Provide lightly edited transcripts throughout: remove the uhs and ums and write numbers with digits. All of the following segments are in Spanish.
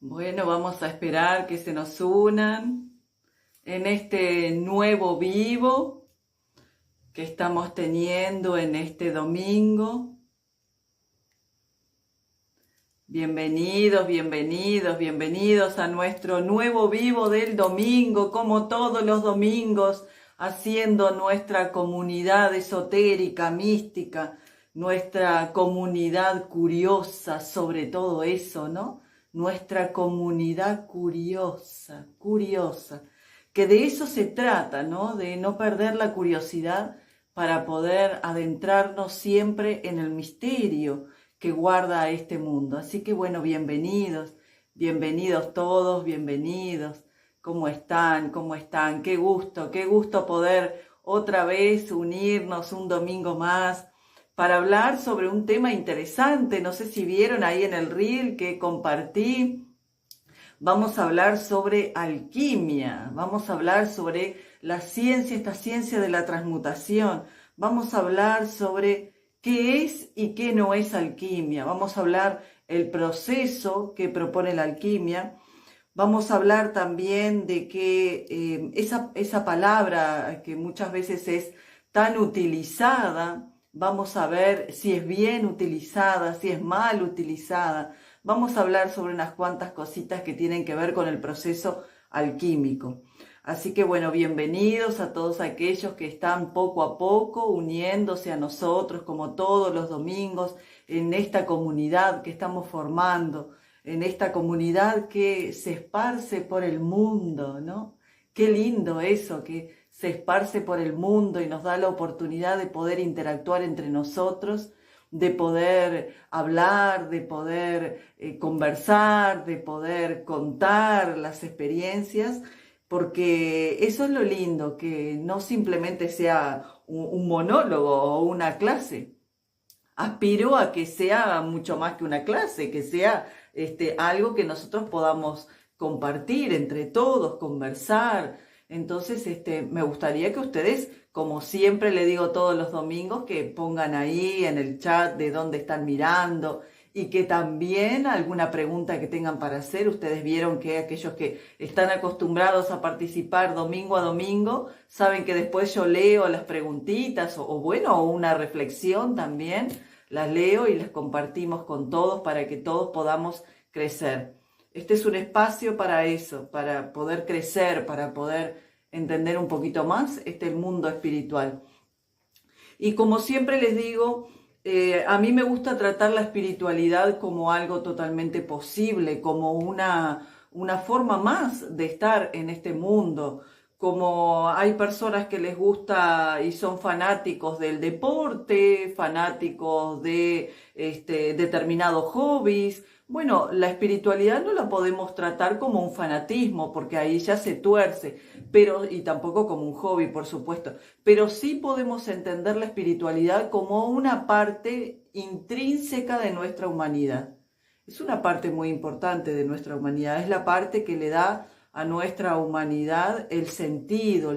Bueno, vamos a esperar que se nos unan en este nuevo vivo que estamos teniendo en este domingo. Bienvenidos, bienvenidos, bienvenidos a nuestro nuevo vivo del domingo, como todos los domingos, haciendo nuestra comunidad esotérica, mística, nuestra comunidad curiosa sobre todo eso, ¿no? Nuestra comunidad curiosa, que de eso se trata, ¿no? De no perder la curiosidad para poder adentrarnos siempre en el misterio que guarda este mundo. Así que bueno, bienvenidos, bienvenidos todos, bienvenidos. ¿Cómo están? ¿Cómo están? Qué gusto poder otra vez unirnos un domingo más para hablar sobre un tema interesante. No sé si vieron ahí en el reel que compartí. Vamos a hablar sobre alquimia, vamos a hablar sobre la ciencia, esta ciencia de la transmutación. Vamos a hablar sobre qué es y qué no es alquimia. Vamos a hablar el proceso que propone la alquimia. Vamos a hablar también de que esa palabra que muchas veces es tan utilizada, vamos a ver si es bien utilizada, si es mal utilizada. Vamos a hablar sobre unas cuantas cositas que tienen que ver con el proceso alquímico. Así que bueno, bienvenidos a todos aquellos que están poco a poco uniéndose a nosotros, como todos los domingos, en esta comunidad que estamos formando, en esta comunidad que se esparce por el mundo, ¿no? Qué lindo eso, que se esparce por el mundo y nos da la oportunidad de poder interactuar entre nosotros, de poder hablar, de poder conversar, de poder contar las experiencias, porque eso es lo lindo, que no simplemente sea un monólogo o una clase. Aspiro a que sea mucho más que una clase, que sea algo que nosotros podamos compartir entre todos, conversar. Entonces, me gustaría que ustedes, como siempre le digo todos los domingos, que pongan ahí en el chat de dónde están mirando y que también alguna pregunta que tengan para hacer. Ustedes vieron que aquellos que están acostumbrados a participar domingo a domingo, saben que después yo leo las preguntitas o una reflexión también. Las leo y las compartimos con todos para que todos podamos crecer. Este es un espacio para eso, para poder crecer, para poder entender un poquito más este mundo espiritual. Y como siempre les digo, a mí me gusta tratar la espiritualidad como algo totalmente posible, como una forma más de estar en este mundo. Como hay personas que les gusta y son fanáticos del deporte, fanáticos de determinados hobbies. Bueno, la espiritualidad no la podemos tratar como un fanatismo, porque ahí ya se tuerce, y tampoco como un hobby, por supuesto, pero sí podemos entender la espiritualidad como una parte intrínseca de nuestra humanidad. Es una parte muy importante de nuestra humanidad, es la parte que le da a nuestra humanidad el sentido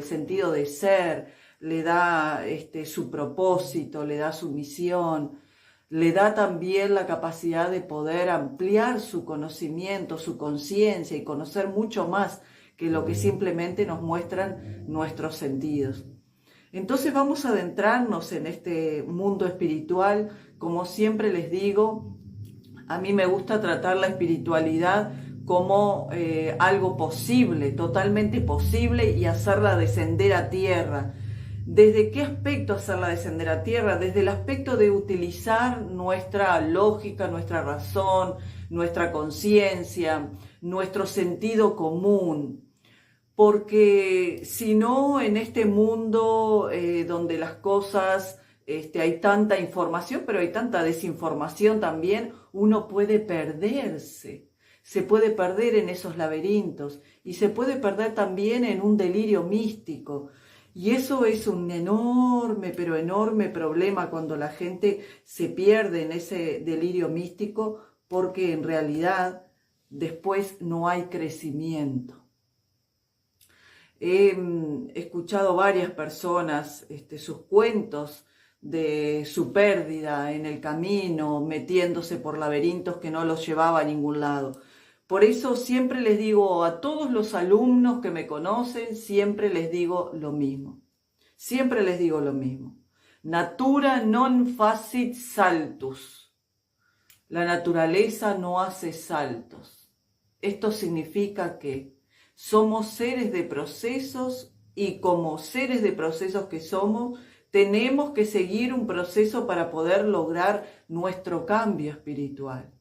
de ser, le da su propósito, le da su misión, le da también la capacidad de poder ampliar su conocimiento, su conciencia y conocer mucho más que lo que simplemente nos muestran nuestros sentidos. Entonces vamos a adentrarnos en este mundo espiritual. Como siempre les digo, a mí me gusta tratar la espiritualidad como algo posible, totalmente posible, y hacerla descender a tierra. ¿Desde qué aspecto hacerla descender a tierra? Desde el aspecto de utilizar nuestra lógica, nuestra razón, nuestra conciencia, nuestro sentido común. Porque si no, en este mundo donde las cosas, hay tanta información, pero hay tanta desinformación también, uno puede perderse. Se puede perder en esos laberintos y se puede perder también en un delirio místico. Y eso es un enorme, pero enorme problema cuando la gente se pierde en ese delirio místico, porque en realidad después no hay crecimiento. He escuchado varias personas sus cuentos de su pérdida en el camino, metiéndose por laberintos que no los llevaba a ningún lado. Por eso siempre les digo a todos los alumnos que me conocen, siempre les digo lo mismo. Siempre les digo lo mismo. Natura non facit saltus. La naturaleza no hace saltos. Esto significa que somos seres de procesos y como seres de procesos que somos, tenemos que seguir un proceso para poder lograr nuestro cambio espiritual.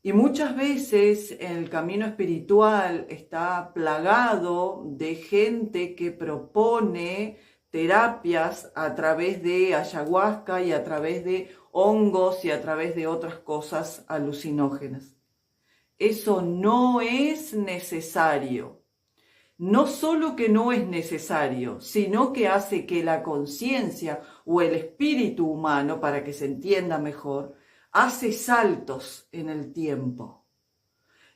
Y muchas veces el camino espiritual está plagado de gente que propone terapias a través de ayahuasca y a través de hongos y a través de otras cosas alucinógenas. Eso no es necesario. No solo que no es necesario, sino que hace que la conciencia o el espíritu humano, para que se entienda mejor, hace saltos en el tiempo.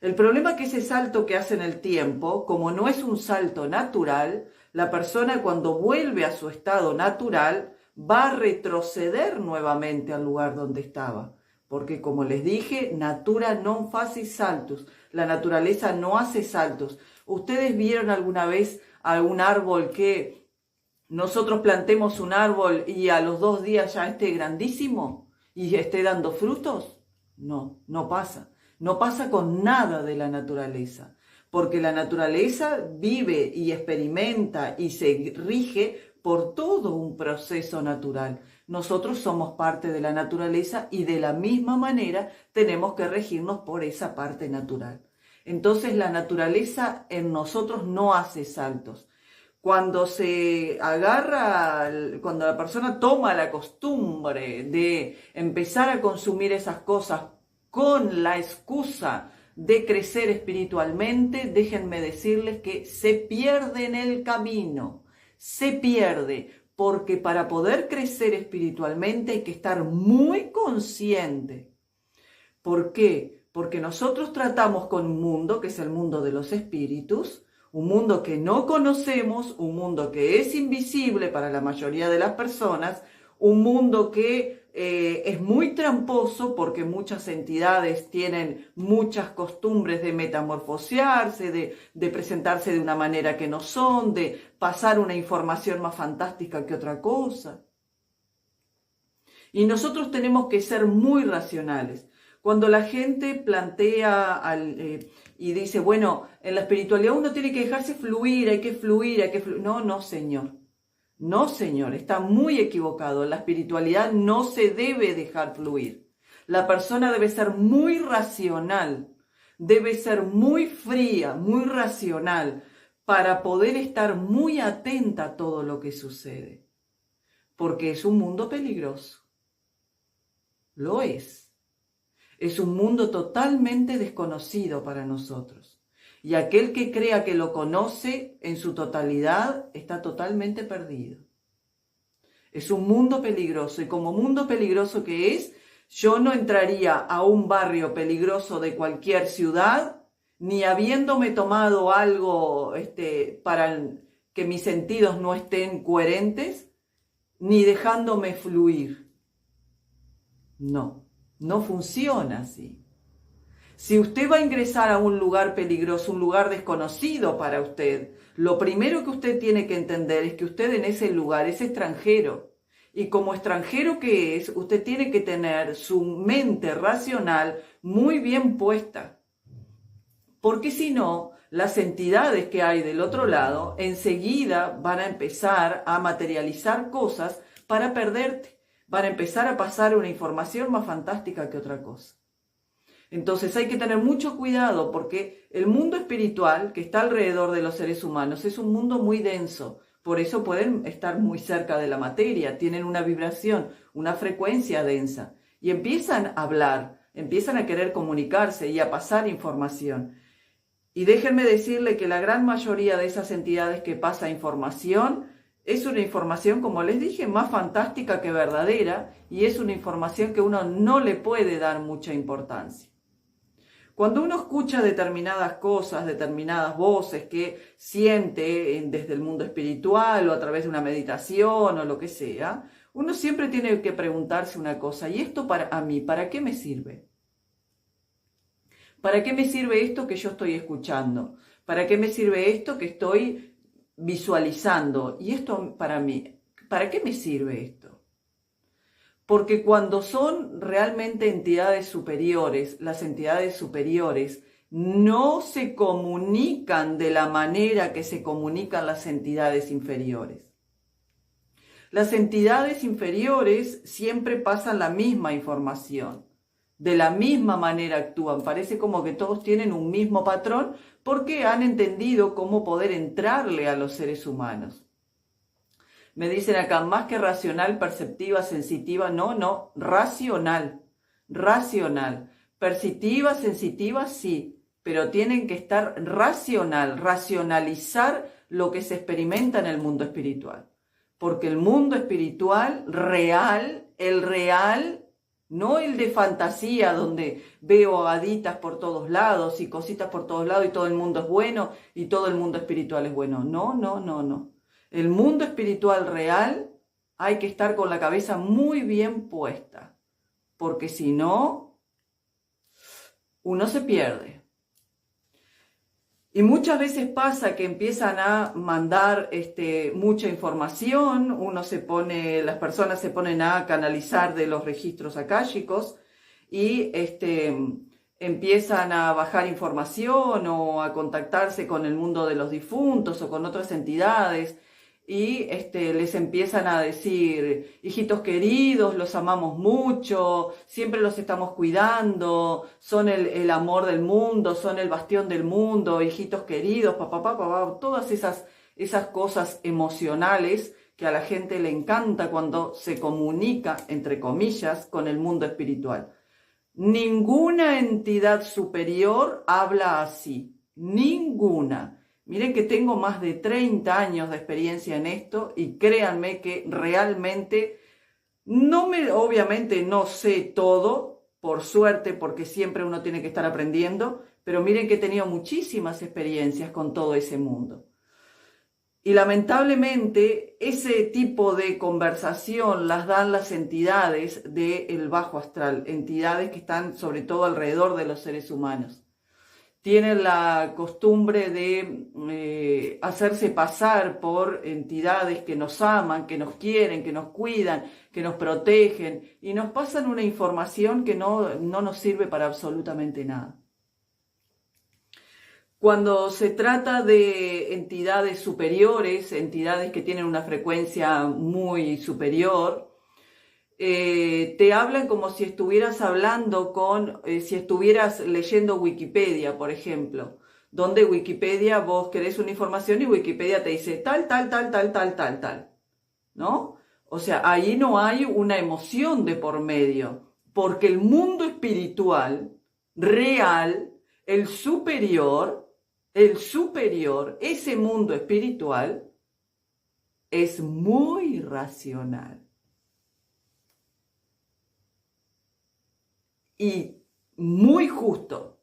El problema es que ese salto que hace en el tiempo, como no es un salto natural, la persona cuando vuelve a su estado natural va a retroceder nuevamente al lugar donde estaba. Porque como les dije, natura non facit saltus, la naturaleza no hace saltos. ¿Ustedes vieron alguna vez algún árbol que nosotros plantemos un árbol y a los 2 días ya esté grandísimo y esté dando frutos? No, no pasa. No pasa con nada de la naturaleza, porque la naturaleza vive y experimenta y se rige por todo un proceso natural. Nosotros somos parte de la naturaleza y de la misma manera tenemos que regirnos por esa parte natural. Entonces la naturaleza en nosotros no hace saltos. Cuando cuando la persona toma la costumbre de empezar a consumir esas cosas con la excusa de crecer espiritualmente, déjenme decirles que se pierde en el camino, se pierde, porque para poder crecer espiritualmente hay que estar muy consciente. ¿Por qué? Porque nosotros tratamos con un mundo que es el mundo de los espíritus, un mundo que no conocemos, un mundo que es invisible para la mayoría de las personas, un mundo que es muy tramposo porque muchas entidades tienen muchas costumbres de metamorfosearse, de presentarse de una manera que no son, de pasar una información más fantástica que otra cosa. Y nosotros tenemos que ser muy racionales. Cuando la gente plantea y dice, bueno, en la espiritualidad uno tiene que dejarse fluir, hay que fluir, hay que fluir. No, no, señor. No, señor, está muy equivocado. La espiritualidad no se debe dejar fluir. La persona debe ser muy racional, debe ser muy fría, muy racional, para poder estar muy atenta a todo lo que sucede. Porque es un mundo peligroso. Lo es. Es un mundo totalmente desconocido para nosotros. Y aquel que crea que lo conoce en su totalidad está totalmente perdido. Es un mundo peligroso y como mundo peligroso que es, yo no entraría a un barrio peligroso de cualquier ciudad, ni habiéndome tomado algo para que mis sentidos no estén coherentes, ni dejándome fluir. No, no funciona así. Si usted va a ingresar a un lugar peligroso, un lugar desconocido para usted, lo primero que usted tiene que entender es que usted en ese lugar es extranjero. Y como extranjero que es, usted tiene que tener su mente racional muy bien puesta. Porque si no, las entidades que hay del otro lado enseguida van a empezar a materializar cosas para perderte. Van a empezar a pasar una información más fantástica que otra cosa. Entonces hay que tener mucho cuidado porque el mundo espiritual que está alrededor de los seres humanos es un mundo muy denso. Por eso pueden estar muy cerca de la materia, tienen una vibración, una frecuencia densa. Y empiezan a hablar, empiezan a querer comunicarse y a pasar información. Y déjenme decirle que la gran mayoría de esas entidades que pasa información es una información, como les dije, más fantástica que verdadera y es una información que uno no le puede dar mucha importancia. Cuando uno escucha determinadas cosas, determinadas voces que siente desde el mundo espiritual o a través de una meditación o lo que sea, uno siempre tiene que preguntarse una cosa, ¿y esto a mí, para qué me sirve? ¿Para qué me sirve esto que yo estoy escuchando? ¿Para qué me sirve esto que estoy visualizando? Y esto para mí, ¿para qué me sirve esto? Porque cuando son realmente entidades superiores, las entidades superiores no se comunican de la manera que se comunican las entidades inferiores. Las entidades inferiores siempre pasan la misma información, de la misma manera actúan. Parece como que todos tienen un mismo patrón porque han entendido cómo poder entrarle a los seres humanos. Me dicen acá, más que racional, perceptiva, sensitiva, no, racional, racional. Perceptiva, sensitiva, sí, pero tienen que estar racional, racionalizar lo que se experimenta en el mundo espiritual. Porque el mundo espiritual real, el real, no el de fantasía, donde veo haditas por todos lados y cositas por todos lados y todo el mundo es bueno y todo el mundo espiritual es bueno. No. El mundo espiritual real hay que estar con la cabeza muy bien puesta, porque si no, uno se pierde. Y muchas veces pasa que empiezan a mandar mucha información, las personas se ponen a canalizar de los registros akáshicos y empiezan a bajar información o a contactarse con el mundo de los difuntos o con otras entidades y les empiezan a decir, hijitos queridos, los amamos mucho, siempre los estamos cuidando, son el amor del mundo, son el bastión del mundo, hijitos queridos, papá, todas esas cosas emocionales que a la gente le encanta cuando se comunica, entre comillas, con el mundo espiritual. Ninguna entidad superior habla así, ninguna. Miren que tengo más de 30 años de experiencia en esto y créanme que realmente obviamente no sé todo, por suerte, porque siempre uno tiene que estar aprendiendo, pero miren que he tenido muchísimas experiencias con todo ese mundo. Y lamentablemente ese tipo de conversación las dan las entidades del bajo astral, entidades que están sobre todo alrededor de los seres humanos. Tienen la costumbre de hacerse pasar por entidades que nos aman, que nos quieren, que nos cuidan, que nos protegen y nos pasan una información que no nos sirve para absolutamente nada. Cuando se trata de entidades superiores, entidades que tienen una frecuencia muy superior, te hablan como si estuvieras hablando si estuvieras leyendo Wikipedia, por ejemplo, donde Wikipedia vos querés una información y Wikipedia te dice tal, ¿no? O sea, ahí no hay una emoción de por medio, porque el mundo espiritual, real, el superior, ese mundo espiritual es muy racional. Y muy justo.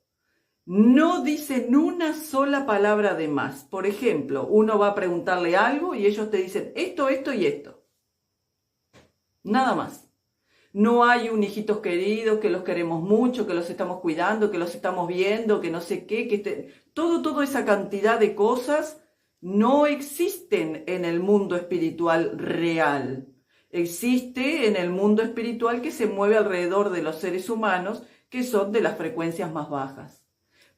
No dicen una sola palabra de más. Por ejemplo, uno va a preguntarle algo y ellos te dicen esto y esto. Nada más. No hay un hijitos queridos, que los queremos mucho, que los estamos cuidando, que los estamos viendo, que no sé qué, toda esa cantidad de cosas no existen en el mundo espiritual real. Existe en el mundo espiritual que se mueve alrededor de los seres humanos, que son de las frecuencias más bajas.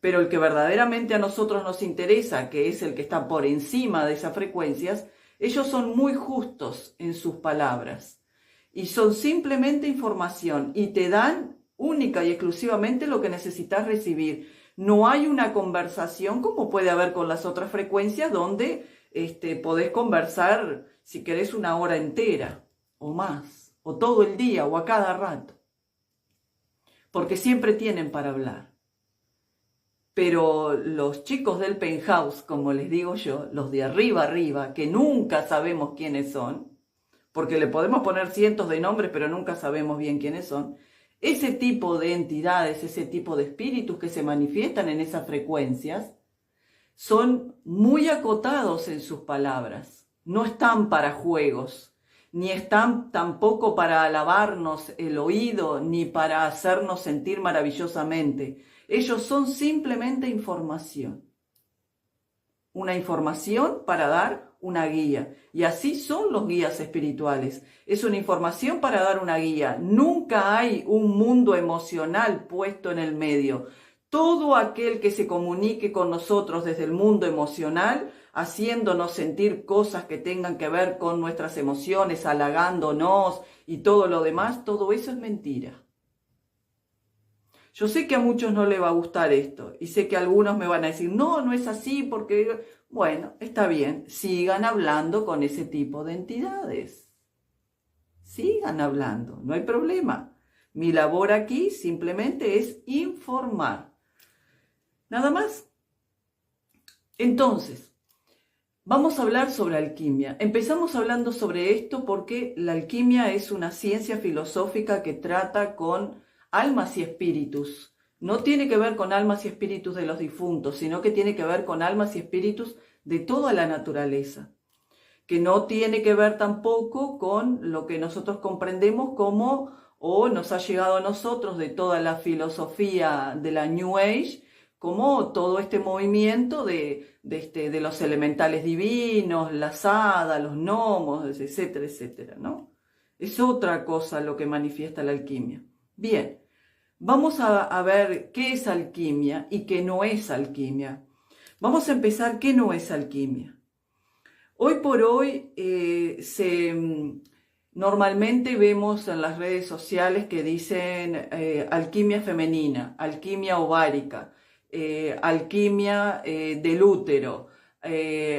Pero el que verdaderamente a nosotros nos interesa, que es el que está por encima de esas frecuencias, ellos son muy justos en sus palabras. Y son simplemente información y te dan única y exclusivamente lo que necesitas recibir. No hay una conversación como puede haber con las otras frecuencias donde podés conversar si querés una hora entera o más, o todo el día o a cada rato. Porque siempre tienen para hablar. Pero los chicos del penthouse, como les digo yo, los de arriba, que nunca sabemos quiénes son, porque le podemos poner cientos de nombres, pero nunca sabemos bien quiénes son, ese tipo de entidades, ese tipo de espíritus que se manifiestan en esas frecuencias, son muy acotados en sus palabras. No están para juegos, ni están tampoco para alabarnos el oído, ni para hacernos sentir maravillosamente. Ellos son simplemente información. Una información para dar una guía. Y así son los guías espirituales. Es una información para dar una guía. Nunca hay un mundo emocional puesto en el medio. Todo aquel que se comunique con nosotros desde el mundo emocional, haciéndonos sentir cosas que tengan que ver con nuestras emociones, halagándonos y todo lo demás, todo eso es mentira. Yo sé que a muchos no les va a gustar esto y sé que algunos me van a decir, no, no es así porque, bueno, está bien, sigan hablando con ese tipo de entidades. Sigan hablando, no hay problema. Mi labor aquí simplemente es informar. Nada más. Entonces, vamos a hablar sobre alquimia. Empezamos hablando sobre esto porque la alquimia es una ciencia filosófica que trata con almas y espíritus. No tiene que ver con almas y espíritus de los difuntos, sino que tiene que ver con almas y espíritus de toda la naturaleza. Que no tiene que ver tampoco con lo que nosotros comprendemos como, o nos ha llegado a nosotros de toda la filosofía de la New Age, como todo este movimiento de los elementales divinos, las hadas, los gnomos, etcétera, etcétera, ¿no? Es otra cosa lo que manifiesta la alquimia. Bien, vamos a ver qué es alquimia y qué no es alquimia. Vamos a empezar qué no es alquimia. Hoy por hoy normalmente vemos en las redes sociales que dicen alquimia femenina, alquimia ovárica, alquimia del útero,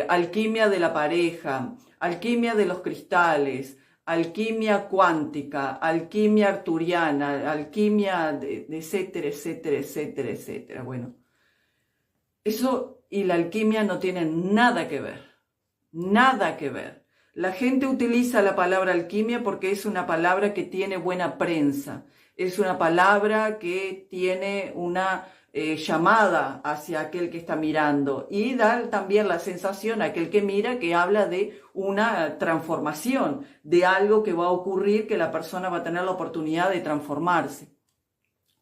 alquimia de la pareja, alquimia de los cristales, alquimia cuántica, alquimia arturiana, alquimia de etcétera, etcétera, etcétera, etcétera. Bueno, eso y la alquimia no tienen nada que ver, nada que ver. La gente utiliza la palabra alquimia porque es una palabra que tiene buena prensa, es una palabra que tiene una llamada hacia aquel que está mirando y da también la sensación a aquel que mira que habla de una transformación, de algo que va a ocurrir, que la persona va a tener la oportunidad de transformarse.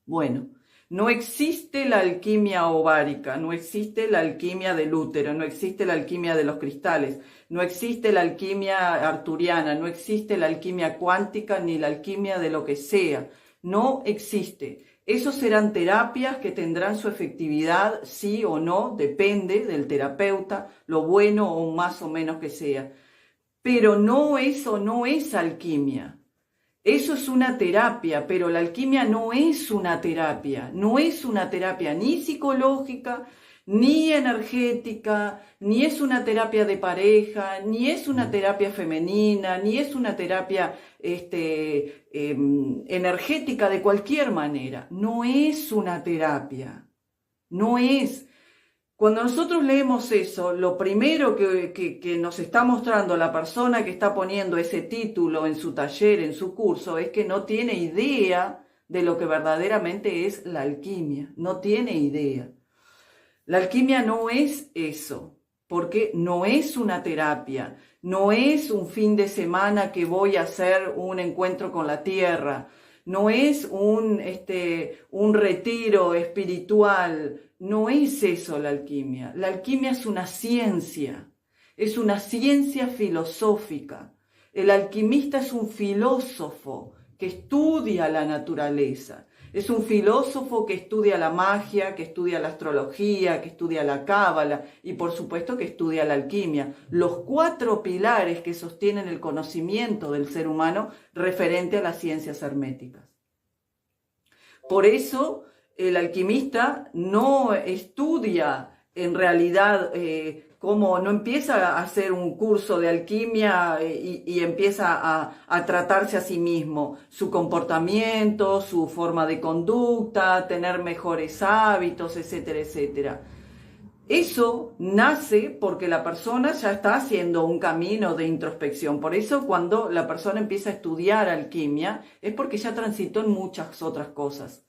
Bueno, no existe la alquimia ovárica, no existe la alquimia del útero, no existe la alquimia de los cristales, no existe la alquimia arturiana, no existe la alquimia cuántica ni la alquimia de lo que sea, no existe. Esos serán terapias que tendrán su efectividad, sí o no, depende del terapeuta, lo bueno o más o menos que sea. Pero no, eso no es alquimia. Eso es una terapia, pero la alquimia no es una terapia. No es una terapia ni psicológica, ni energética, ni es una terapia de pareja, ni es una terapia femenina, ni es una terapia energética de cualquier manera. No es una terapia, no es. Cuando nosotros leemos eso, lo primero que nos está mostrando la persona que está poniendo ese título en su taller, en su curso, es que no tiene idea de lo que verdaderamente es la alquimia, no tiene idea. La alquimia no es eso, porque no es una terapia, no es un fin de semana que voy a hacer un encuentro con la tierra, no es un retiro espiritual, no es eso la alquimia. La alquimia es una ciencia filosófica. El alquimista es un filósofo que estudia la naturaleza. Es un filósofo que estudia la magia, que estudia la astrología, que estudia la cábala y por supuesto que estudia la alquimia. Los 4 pilares que sostienen el conocimiento del ser humano referente a las ciencias herméticas. Por eso el alquimista no estudia en realidad no empieza a hacer un curso de alquimia y empieza a tratarse a sí mismo, su comportamiento, su forma de conducta, tener mejores hábitos, etcétera, etcétera. Eso nace porque la persona ya está haciendo un camino de introspección. Por eso cuando la persona empieza a estudiar alquimia es porque ya transitó en muchas otras cosas.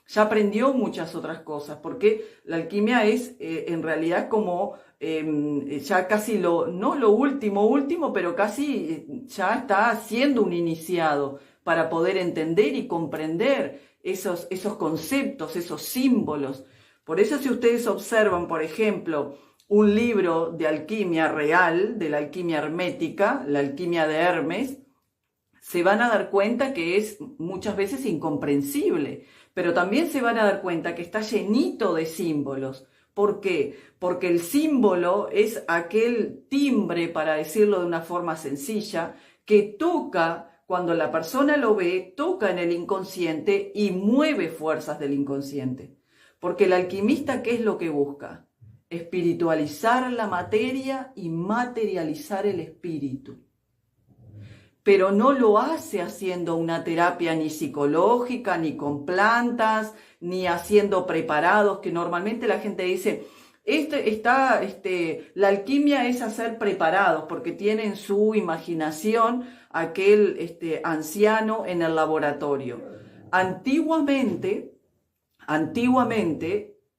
Ya aprendió muchas otras cosas, porque la alquimia es en realidad como ya casi no lo último, pero casi ya está siendo un iniciado para poder entender y comprender esos conceptos, esos símbolos. Por eso si ustedes observan, por ejemplo, un libro de alquimia real, de la alquimia hermética, la alquimia de Hermes, se van a dar cuenta que es muchas veces incomprensible, pero también se van a dar cuenta que está llenito de símbolos. ¿Por qué? Porque el símbolo es aquel timbre, para decirlo de una forma sencilla, que toca, cuando la persona lo ve, toca en el inconsciente y mueve fuerzas del inconsciente. Porque el alquimista, ¿qué es lo que busca? Espiritualizar la materia y materializar el espíritu. Pero no lo hace haciendo una terapia ni psicológica, ni con plantas, ni haciendo preparados, que normalmente la gente dice, la alquimia es hacer preparados, porque tiene en su imaginación aquel anciano en el laboratorio. Antiguamente,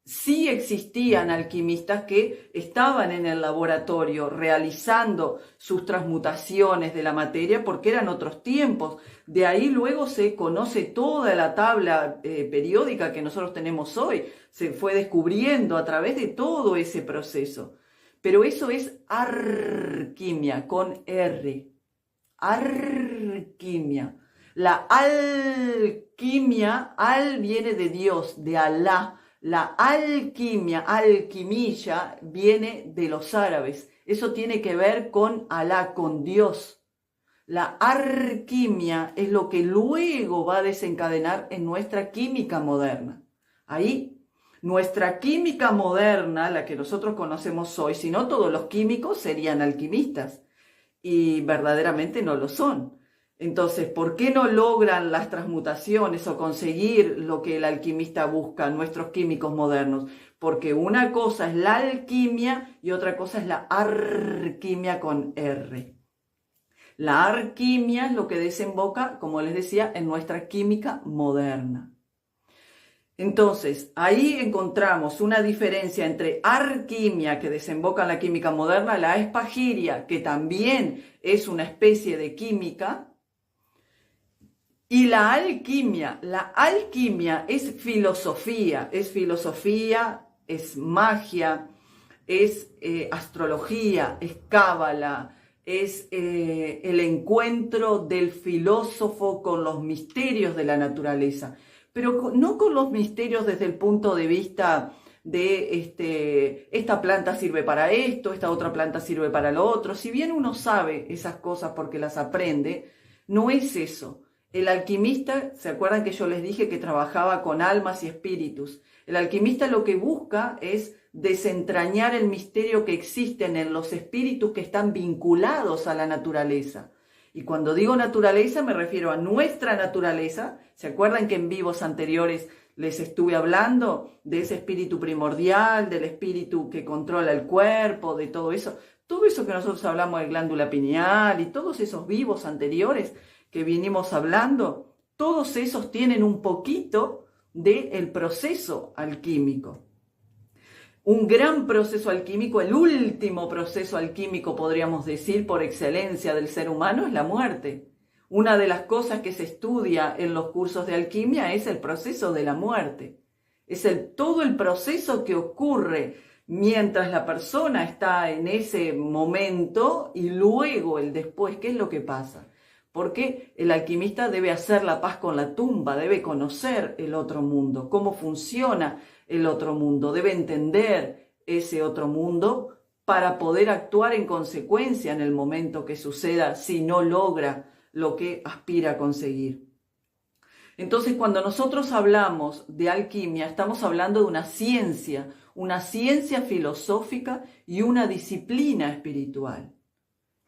sí existían alquimistas que estaban en el laboratorio realizando sus transmutaciones de la materia porque eran otros tiempos. De ahí luego se conoce toda la tabla periódica que nosotros tenemos hoy. Se fue descubriendo a través de todo ese proceso. Pero eso es alquimia, con R. Alquimia. La alquimia, al viene de Dios, de Alá. La alquimia, alquimilla, viene de los árabes. Eso tiene que ver con Alá, con Dios. La alquimia es lo que luego va a desencadenar en nuestra química moderna. Ahí, nuestra química moderna, la que nosotros conocemos hoy, si no todos los químicos serían alquimistas, y verdaderamente no lo son. Entonces, ¿por qué no logran las transmutaciones o conseguir lo que el alquimista busca, nuestros químicos modernos? Porque una cosa es la alquimia y otra cosa es la alquimia con R. La alquimia es lo que desemboca, como les decía, en nuestra química moderna. Entonces, ahí encontramos una diferencia entre alquimia, que desemboca en la química moderna, la espagiria, que también es una especie de química, y la alquimia. La alquimia es filosofía, es magia, es astrología, es cábala, es el encuentro del filósofo con los misterios de la naturaleza, pero no con los misterios desde el punto de vista de esta planta sirve para esto, esta otra planta sirve para lo otro. Si bien uno sabe esas cosas porque las aprende, no es eso. El alquimista, ¿se acuerdan que yo les dije que trabajaba con almas y espíritus? El alquimista lo que busca es desentrañar el misterio que existen en los espíritus que están vinculados a la naturaleza. Y cuando digo naturaleza me refiero a nuestra naturaleza. ¿Se acuerdan que en vivos anteriores les estuve hablando de ese espíritu primordial, del espíritu que controla el cuerpo, de todo eso? Todo eso que nosotros hablamos de glándula pineal y todos esos vivos anteriores que vinimos hablando, todos esos tienen un poquito del proceso alquímico. Un gran proceso alquímico, el último proceso alquímico, podríamos decir, por excelencia del ser humano, es la muerte. Una de las cosas que se estudia en los cursos de alquimia es el proceso de la muerte. Es todo el proceso que ocurre mientras la persona está en ese momento y luego el después. ¿Qué es lo que pasa? Porque el alquimista debe hacer la paz con la tumba, debe conocer el otro mundo, cómo funciona el otro mundo, debe entender ese otro mundo para poder actuar en consecuencia en el momento que suceda si no logra lo que aspira a conseguir. Entonces, cuando nosotros hablamos de alquimia, estamos hablando de una ciencia filosófica y una disciplina espiritual.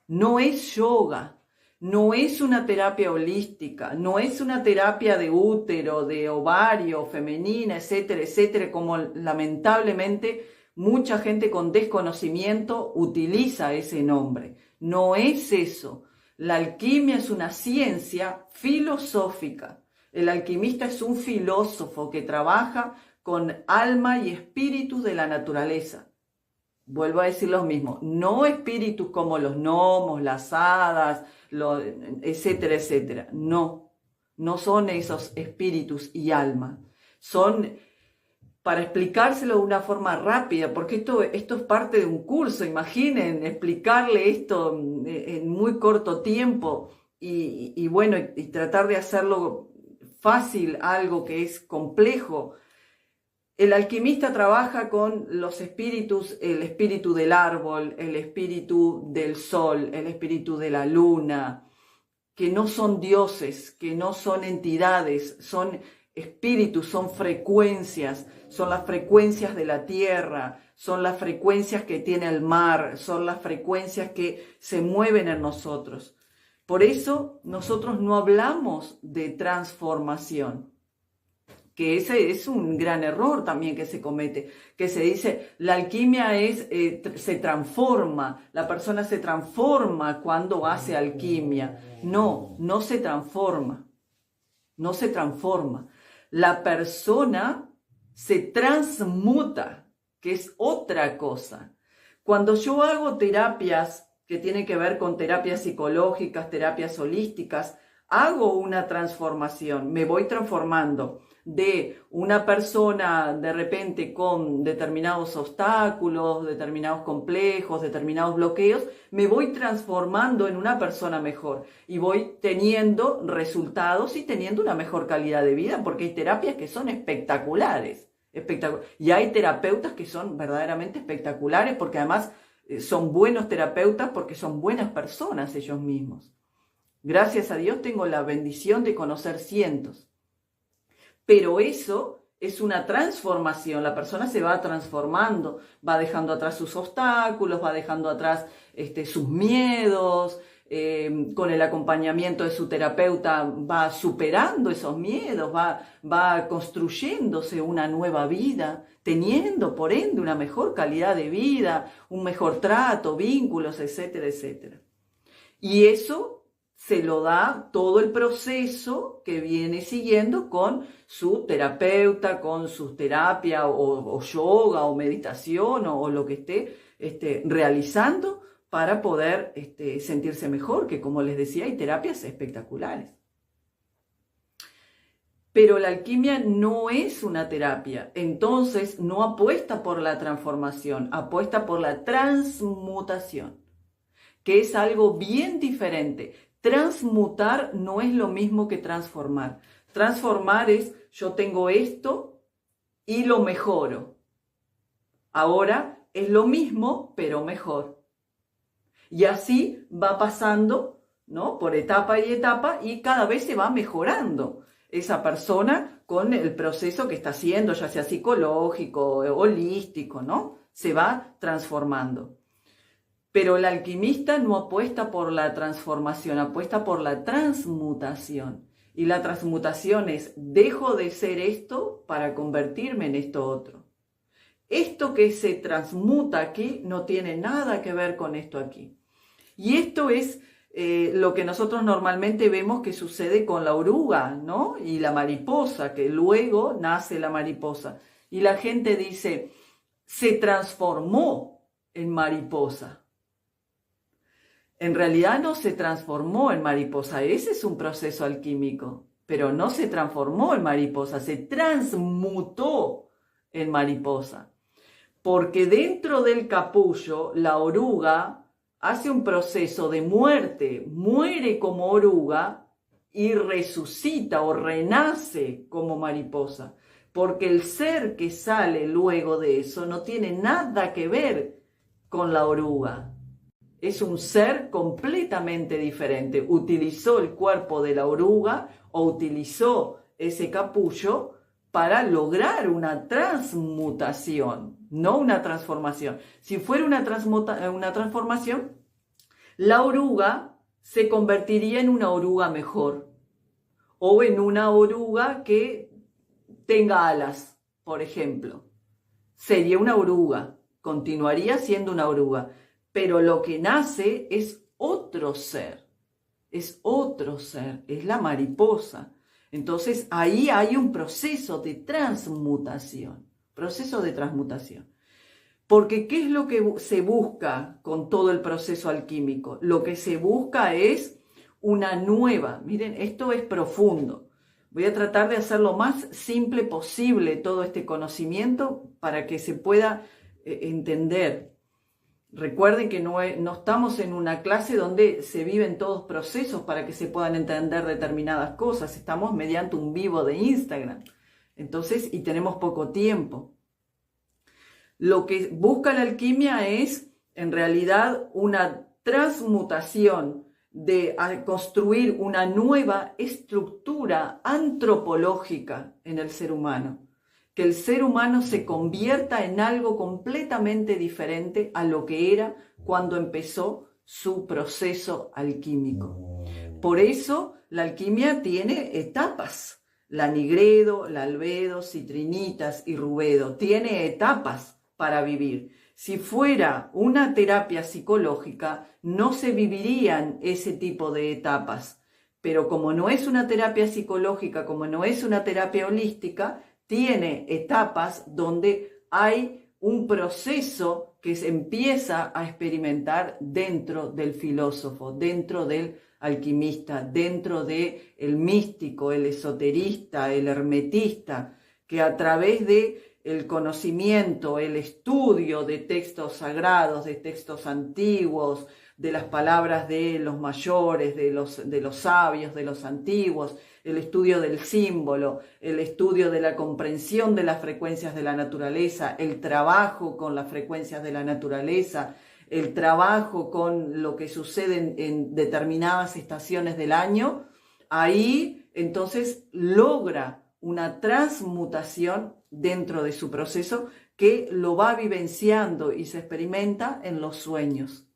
No es yoga. No es una terapia holística, no es una terapia de útero, de ovario, femenina, etcétera, etcétera, como lamentablemente mucha gente con desconocimiento utiliza ese nombre. No es eso. La alquimia es una ciencia filosófica. El alquimista es un filósofo que trabaja con alma y espíritus de la naturaleza. Vuelvo a decir lo mismo, no espíritus como los gnomos, las hadas, etcétera, etcétera. No no son esos espíritus y alma. Son, para explicárselo de una forma rápida, porque esto es parte de un curso, imaginen explicarle esto en muy corto tiempo y bueno, y tratar de hacerlo fácil, algo que es complejo. El alquimista trabaja con los espíritus, el espíritu del árbol, el espíritu del sol, el espíritu de la luna, que no son dioses, que no son entidades, son espíritus, son frecuencias, son las frecuencias de la tierra, son las frecuencias que tiene el mar, son las frecuencias que se mueven en nosotros. Por eso nosotros no hablamos de transformación, que ese es un gran error también que se comete, que se dice la alquimia se transforma, la persona se transforma cuando hace alquimia. No, no se transforma, no se transforma. La persona se transmuta, que es otra cosa. Cuando yo hago terapias que tienen que ver con terapias psicológicas, terapias holísticas, hago una transformación, me voy transformando de una persona de repente con determinados obstáculos, determinados complejos, determinados bloqueos, me voy transformando en una persona mejor y voy teniendo resultados y teniendo una mejor calidad de vida, porque hay terapias que son espectaculares, y hay terapeutas que son verdaderamente espectaculares porque además son buenos terapeutas porque son buenas personas ellos mismos. Gracias a Dios tengo la bendición de conocer cientos. Pero eso es una transformación, la persona se va transformando, va dejando atrás sus obstáculos, va dejando atrás sus miedos, con el acompañamiento de su terapeuta va superando esos miedos, va construyéndose una nueva vida, teniendo por ende una mejor calidad de vida, un mejor trato, vínculos, etcétera, etcétera. Y eso se lo da todo el proceso que viene siguiendo con su terapeuta, con su terapia o yoga o meditación o lo que esté realizando para poder sentirse mejor, que como les decía hay terapias espectaculares. Pero la alquimia no es una terapia, entonces no apuesta por la transformación, apuesta por la transmutación, que es algo bien diferente. Transmutar no es lo mismo que transformar. Transformar es, yo tengo esto y lo mejoro. Ahora es lo mismo, pero mejor. Y así va pasando, ¿no? Por etapa y etapa y cada vez se va mejorando esa persona con el proceso que está haciendo, ya sea psicológico, holístico, ¿no? Se va transformando. Pero el alquimista no apuesta por la transformación, apuesta por la transmutación. Y la transmutación es, dejo de ser esto para convertirme en esto otro. Esto que se transmuta aquí no tiene nada que ver con esto aquí. Y esto es lo que nosotros normalmente vemos que sucede con la oruga, ¿no? Y la mariposa, que luego nace la mariposa. Y la gente dice, se transformó en mariposa. En realidad no se transformó en mariposa, ese es un proceso alquímico, pero no se transformó en mariposa, se transmutó en mariposa. Porque dentro del capullo, la oruga hace un proceso de muerte, muere como oruga y resucita o renace como mariposa. Porque el ser que sale luego de eso no tiene nada que ver con la oruga. Es un ser completamente diferente. Utilizó el cuerpo de la oruga o utilizó ese capullo para lograr una transmutación, no una transformación. Si fuera una transformación, la oruga se convertiría en una oruga mejor o en una oruga que tenga alas, por ejemplo. Sería una oruga, continuaría siendo una oruga. Pero lo que nace es otro ser, es la mariposa. Entonces ahí hay un proceso de transmutación, Porque ¿qué es lo que se busca con todo el proceso alquímico? Lo que se busca es una nueva, miren, esto es profundo, Voy a tratar de hacer lo más simple posible todo este conocimiento para que se pueda entender. Recuerden que no estamos en una clase donde se viven todos procesos para que se puedan entender determinadas cosas. Estamos mediante un vivo de Instagram. Entonces, y tenemos poco tiempo. Lo que busca la alquimia es, en realidad, una transmutación de construir una nueva estructura antropológica en el ser humano. Que el ser humano se convierta en algo completamente diferente a lo que era cuando empezó su proceso alquímico. Por eso la alquimia tiene etapas. La nigredo, la albedo, citrinitas y rubedo. Tiene etapas para vivir. Si fuera una terapia psicológica, no se vivirían ese tipo de etapas. Pero como no es una terapia psicológica, como no es una terapia holística, tiene etapas donde hay un proceso que se empieza a experimentar dentro del filósofo, dentro del alquimista, dentro del místico, el esoterista, el hermetista, que a través de el conocimiento, el estudio de textos sagrados, de textos antiguos, de las palabras de los mayores, de los sabios, de los antiguos, el estudio del símbolo, el estudio de la comprensión de las frecuencias de la naturaleza, el trabajo con las frecuencias de la naturaleza, el trabajo con lo que sucede en determinadas estaciones del año, ahí entonces logra una transmutación dentro de su proceso que lo va vivenciando y se experimenta en los sueños.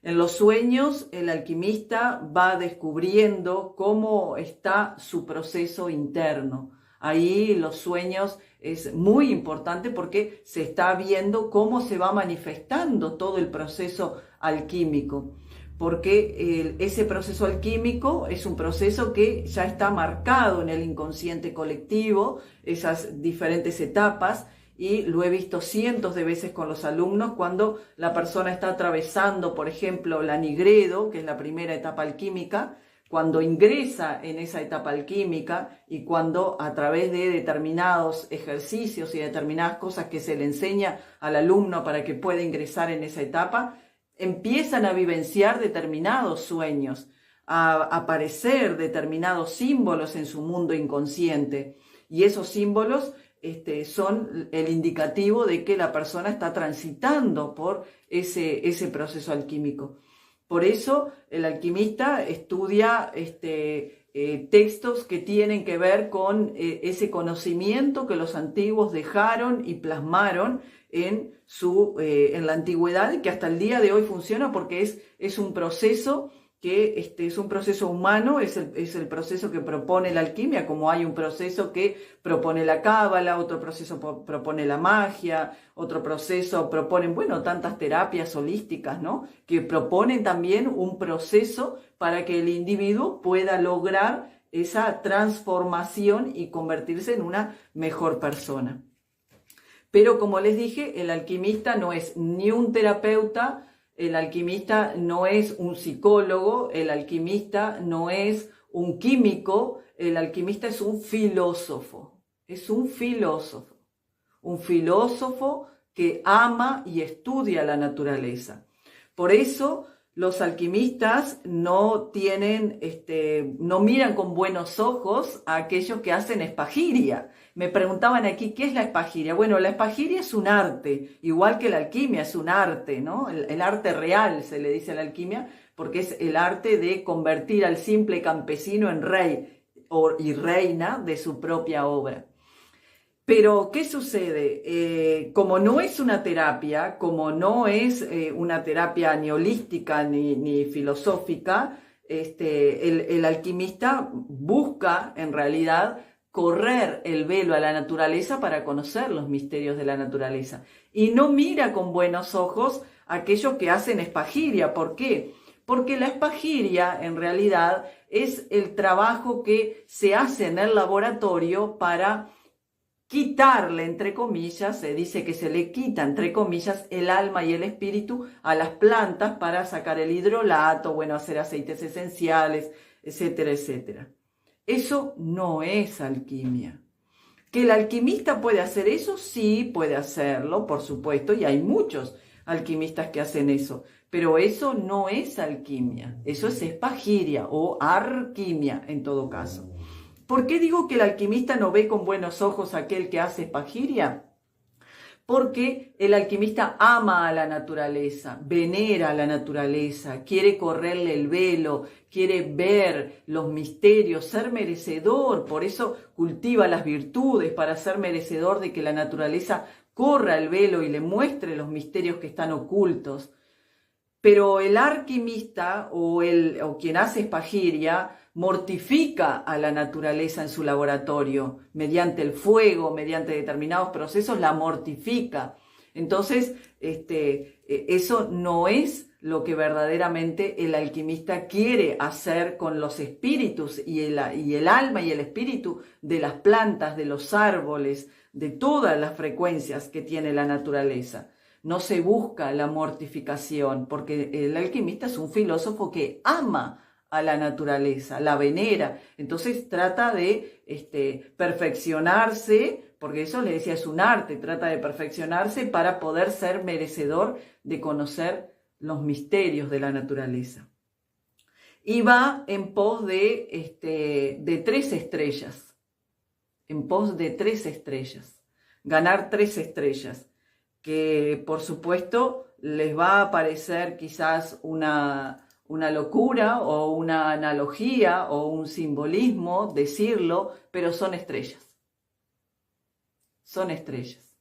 En los sueños, el alquimista va descubriendo cómo está su proceso interno. Ahí los sueños es muy importante porque se está viendo cómo se va manifestando todo el proceso alquímico. Porque ese proceso alquímico es un proceso que ya está marcado en el inconsciente colectivo, esas diferentes etapas, y lo he visto cientos de veces con los alumnos cuando la persona está atravesando, por ejemplo, la nigredo, que es la primera etapa alquímica, cuando ingresa en esa etapa alquímica y cuando a través de determinados ejercicios y determinadas cosas que se le enseña al alumno para que pueda ingresar en esa etapa, empiezan a vivenciar determinados sueños, a aparecer determinados símbolos en su mundo inconsciente. Y esos símbolos son el indicativo de que la persona está transitando por ese proceso alquímico. Por eso el alquimista estudia textos que tienen que ver con ese conocimiento que los antiguos dejaron y plasmaron en la antigüedad y que hasta el día de hoy funciona porque es un proceso que es un proceso humano, es el proceso que propone la alquimia, como hay un proceso que propone la cábala, otro proceso propone la magia, otro proceso proponen, tantas terapias holísticas, ¿no? Que proponen también un proceso para que el individuo pueda lograr esa transformación y convertirse en una mejor persona. Pero como les dije, el alquimista no es ni un terapeuta, el alquimista no es un psicólogo, el alquimista no es un químico, el alquimista es un filósofo. Es un filósofo que ama y estudia la naturaleza. Por eso los alquimistas no miran con buenos ojos a aquellos que hacen espagiria. Me preguntaban aquí, ¿qué es la espagiria? Bueno, la espagiria es un arte, igual que la alquimia es un arte, ¿no? El arte real se le dice a la alquimia, porque es el arte de convertir al simple campesino en rey y reina de su propia obra. Pero, ¿qué sucede? Como no es una terapia, como no es una terapia ni holística ni filosófica, el alquimista busca, en realidad, correr el velo a la naturaleza para conocer los misterios de la naturaleza. Y no mira con buenos ojos a aquellos que hacen espagiria. ¿Por qué? Porque la espagiria, en realidad, es el trabajo que se hace en el laboratorio para quitarle, entre comillas, se dice que se le quita, entre comillas, el alma y el espíritu a las plantas para sacar el hidrolato, hacer aceites esenciales, etcétera, etcétera. Eso no es alquimia. ¿Que el alquimista puede hacer eso? Sí, puede hacerlo, por supuesto, y hay muchos alquimistas que hacen eso, pero eso no es alquimia, eso es espagiria o arquimia en todo caso. ¿Por qué digo que el alquimista no ve con buenos ojos a aquel que hace espagiria? Porque el alquimista ama a la naturaleza, venera a la naturaleza, quiere correrle el velo, quiere ver los misterios, ser merecedor, por eso cultiva las virtudes para ser merecedor de que la naturaleza corra el velo y le muestre los misterios que están ocultos. Pero el alquimista o quien hace espagiria mortifica a la naturaleza en su laboratorio, mediante el fuego, mediante determinados procesos, la mortifica. Entonces, eso no es lo que verdaderamente el alquimista quiere hacer con los espíritus y el alma y el espíritu de las plantas, de los árboles, de todas las frecuencias que tiene la naturaleza. No se busca la mortificación, porque el alquimista es un filósofo que ama a la naturaleza, la venera. Entonces trata de perfeccionarse, porque eso le decía es un arte, trata de perfeccionarse para poder ser merecedor de conocer los misterios de la naturaleza. Y va en pos de 3 estrellas, en pos de 3 estrellas, ganar 3 estrellas, que por supuesto les va a parecer quizás una locura o una analogía o un simbolismo decirlo, pero son estrellas. Son estrellas.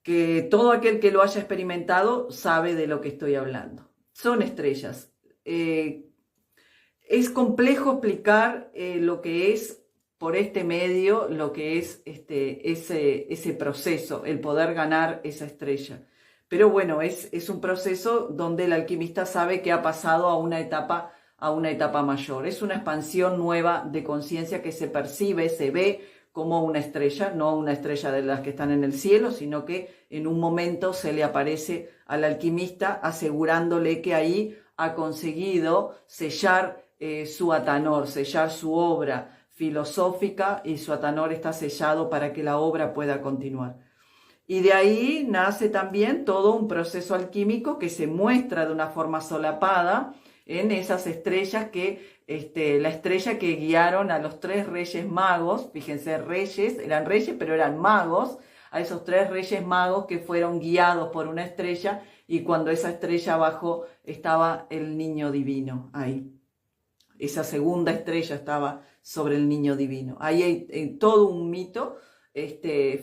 Que todo aquel que lo haya experimentado sabe de lo que estoy hablando. Son estrellas. Es complejo explicar lo que es por este medio, lo que es ese proceso, el poder ganar esa estrella. Pero bueno, es un proceso donde el alquimista sabe que ha pasado a una etapa mayor. Es una expansión nueva de conciencia que se percibe, se ve como una estrella, no una estrella de las que están en el cielo, sino que en un momento se le aparece al alquimista asegurándole que ahí ha conseguido sellar su atanor, sellar su obra filosófica, y su atanor está sellado para que la obra pueda continuar. Y de ahí nace también todo un proceso alquímico que se muestra de una forma solapada en esas estrellas la estrella que guiaron a los 3 reyes magos, fíjense, eran reyes pero eran magos, a esos 3 reyes magos que fueron guiados por una estrella, y cuando esa estrella bajó estaba el niño divino ahí. Esa segunda estrella estaba sobre el niño divino. Ahí hay todo un mito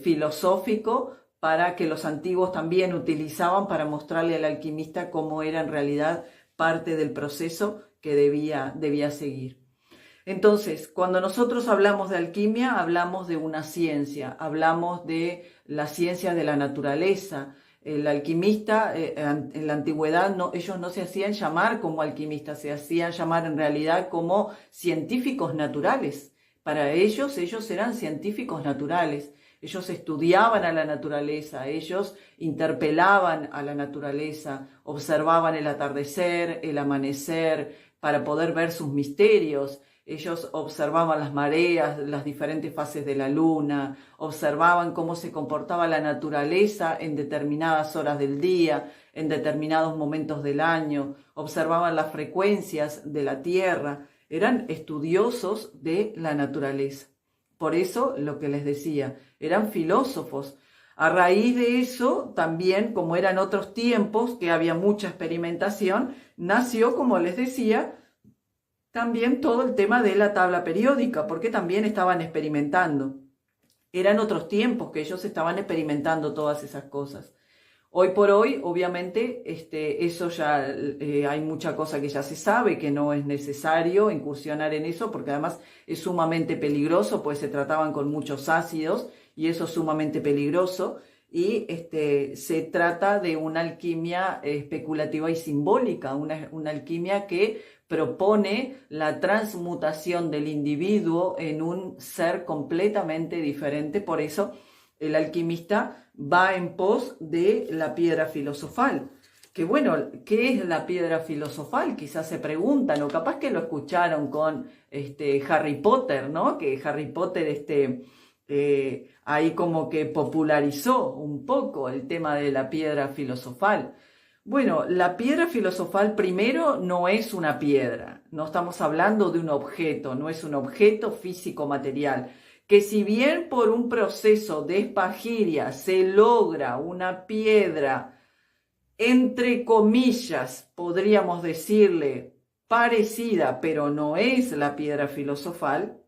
filosófico para que los antiguos también utilizaban para mostrarle al alquimista cómo era en realidad parte del proceso que debía seguir. Entonces, cuando nosotros hablamos de alquimia, hablamos de una ciencia, hablamos de la ciencia de la naturaleza. El alquimista, en la antigüedad, ellos no se hacían llamar como alquimistas, se hacían llamar en realidad como científicos naturales. Para ellos eran científicos naturales. Ellos estudiaban a la naturaleza, ellos interpelaban a la naturaleza, observaban el atardecer, el amanecer, para poder ver sus misterios. Ellos observaban las mareas, las diferentes fases de la luna, observaban cómo se comportaba la naturaleza en determinadas horas del día, en determinados momentos del año, observaban las frecuencias de la tierra, eran estudiosos de la naturaleza. Por eso, lo que les decía, eran filósofos. A raíz de eso, también, como eran otros tiempos, que había mucha experimentación, nació, como les decía, también todo el tema de la tabla periódica, porque también estaban experimentando. Eran otros tiempos que ellos estaban experimentando todas esas cosas. Hoy por hoy, obviamente, eso ya hay mucha cosa que ya se sabe, que no es necesario incursionar en eso, porque además es sumamente peligroso, pues se trataban con muchos ácidos y eso es sumamente peligroso. Y se trata de una alquimia especulativa y simbólica, una alquimia que propone la transmutación del individuo en un ser completamente diferente. Por eso el alquimista va en pos de la piedra filosofal. que bueno, ¿qué es la piedra filosofal? Quizás se preguntan, o capaz que lo escucharon con Harry Potter, ¿no? Que Harry Potter ahí como que popularizó un poco el tema de la piedra filosofal. Bueno, la piedra filosofal primero no es una piedra, no estamos hablando de un objeto, no es un objeto físico material, que si bien por un proceso de espagiria se logra una piedra, entre comillas, podríamos decirle parecida, pero no es la piedra filosofal,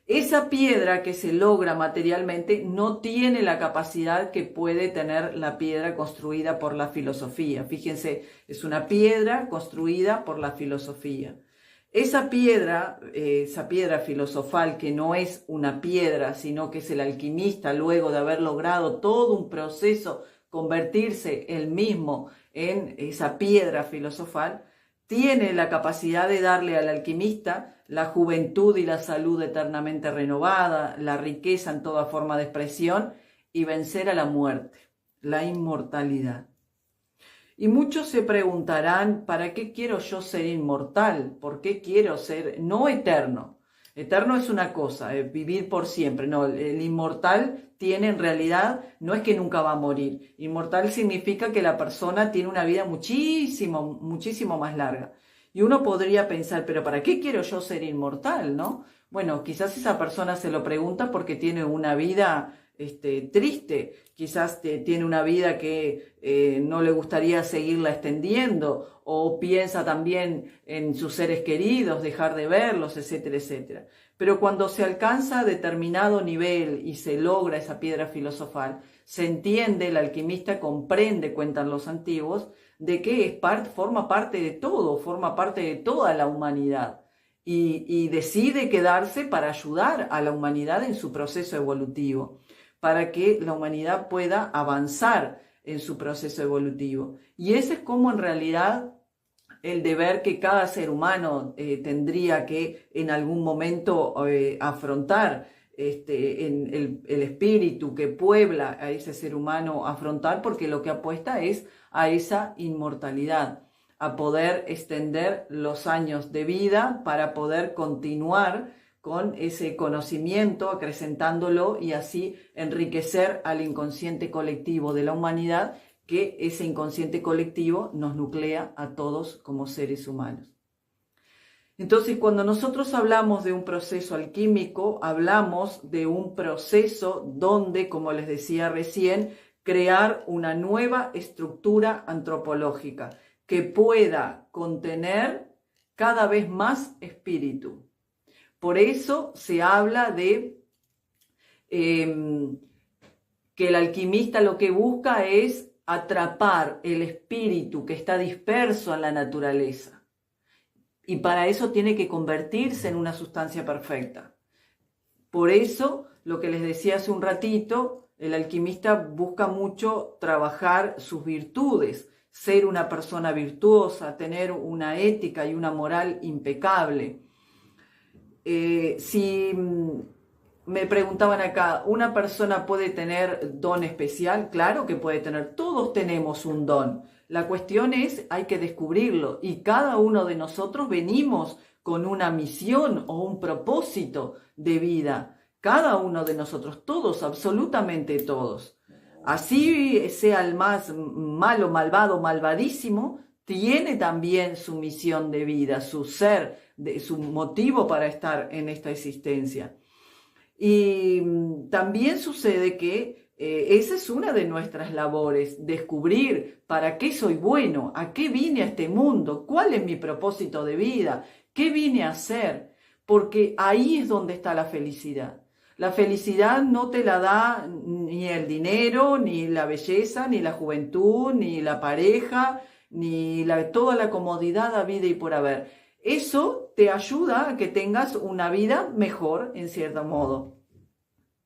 esa piedra que se logra materialmente no tiene la capacidad que puede tener la piedra construida por la filosofía. Fíjense, es una piedra construida por la filosofía. Esa piedra filosofal, que no es una piedra, sino que es el alquimista, luego de haber logrado todo un proceso, convertirse él mismo en esa piedra filosofal, tiene la capacidad de darle al alquimista la juventud y la salud eternamente renovada, la riqueza en toda forma de expresión y vencer a la muerte, la inmortalidad. Y muchos se preguntarán, ¿para qué quiero yo ser inmortal? ¿Por qué quiero ser no eterno? Eterno es una cosa, vivir por siempre. No, el inmortal tiene en realidad, no es que nunca va a morir. Inmortal significa que la persona tiene una vida muchísimo, muchísimo más larga. Y uno podría pensar, ¿pero para qué quiero yo ser inmortal, no? Bueno, quizás esa persona se lo pregunta porque tiene una vida triste, quizás tiene una vida que no le gustaría seguirla extendiendo, o piensa también en sus seres queridos, dejar de verlos, etcétera, etcétera. Pero cuando se alcanza determinado nivel y se logra esa piedra filosofal, se entiende, el alquimista comprende, cuentan los antiguos, de que forma parte de todo, forma parte de toda la humanidad. Y decide quedarse para ayudar a la humanidad en su proceso evolutivo, para que la humanidad pueda avanzar en su proceso evolutivo. Y ese es como en realidad el deber que cada ser humano tendría que en algún momento afrontar, en el espíritu que puebla a ese ser humano afrontar, porque lo que apuesta es a esa inmortalidad, a poder extender los años de vida para poder continuar con ese conocimiento, acrecentándolo y así enriquecer al inconsciente colectivo de la humanidad, que ese inconsciente colectivo nos nuclea a todos como seres humanos. Entonces, cuando nosotros hablamos de un proceso alquímico, hablamos de un proceso donde, como les decía recién, crear una nueva estructura antropológica que pueda contener cada vez más espíritu. Por eso se habla de que el alquimista lo que busca es atrapar el espíritu que está disperso en la naturaleza. Y para eso tiene que convertirse en una sustancia perfecta. Por eso, lo que les decía hace un ratito, el alquimista busca mucho trabajar sus virtudes, ser una persona virtuosa, tener una ética y una moral impecable. Si me preguntaban acá, ¿una persona puede tener don especial? Claro que puede tener, todos tenemos un don. La cuestión es, hay que descubrirlo, y cada uno de nosotros venimos con una misión o un propósito de vida. Cada uno de nosotros, todos, absolutamente todos. Así sea el más malo, malvado, malvadísimo, tiene también su misión de vida, su ser, su motivo para estar en esta existencia. Y también sucede que esa es una de nuestras labores, descubrir para qué soy bueno, a qué vine a este mundo, cuál es mi propósito de vida, qué vine a hacer, porque ahí es donde está la felicidad. La felicidad no te la da ni el dinero, ni la belleza, ni la juventud, ni la pareja, ni toda la comodidad habida y por haber. Eso te ayuda a que tengas una vida mejor, en cierto modo.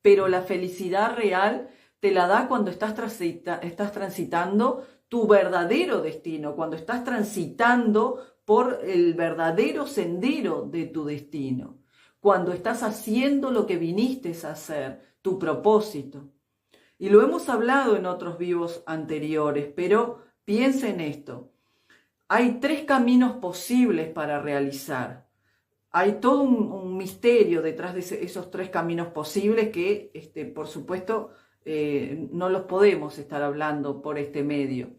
Pero la felicidad real te la da cuando estás transitando tu verdadero destino, cuando estás transitando por el verdadero sendero de tu destino, cuando estás haciendo lo que viniste a hacer, tu propósito. Y lo hemos hablado en otros vivos anteriores, pero Piensa en esto. Hay 3 caminos posibles para realizar. Hay todo un misterio detrás de esos 3 caminos posibles que, por supuesto, no los podemos estar hablando por este medio.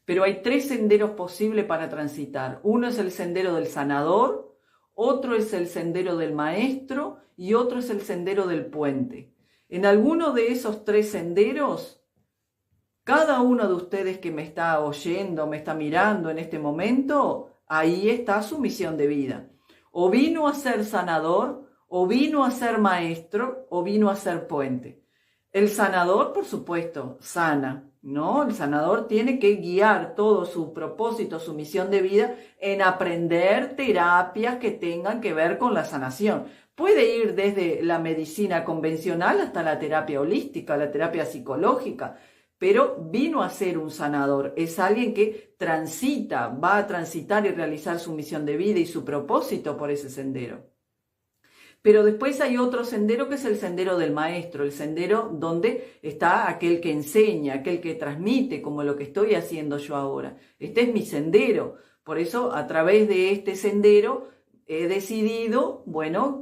Pero hay 3 senderos posibles para transitar. Uno es el sendero del sanador, otro es el sendero del maestro y otro es el sendero del puente. En alguno de esos 3 senderos, cada uno de ustedes que me está oyendo, me está mirando en este momento, ahí está su misión de vida. O vino a ser sanador, o vino a ser maestro, o vino a ser puente. El sanador, por supuesto, sana, ¿no? El sanador tiene que guiar todo su propósito, su misión de vida en aprender terapias que tengan que ver con la sanación. Puede ir desde la medicina convencional hasta la terapia holística, la terapia psicológica, pero vino a ser un sanador. Es alguien que transita, va a transitar y realizar su misión de vida y su propósito por ese sendero. Pero después hay otro sendero que es el sendero del maestro, el sendero donde está aquel que enseña, aquel que transmite, como lo que estoy haciendo yo ahora. Este es mi sendero. Por eso, a través de este sendero, he decidido,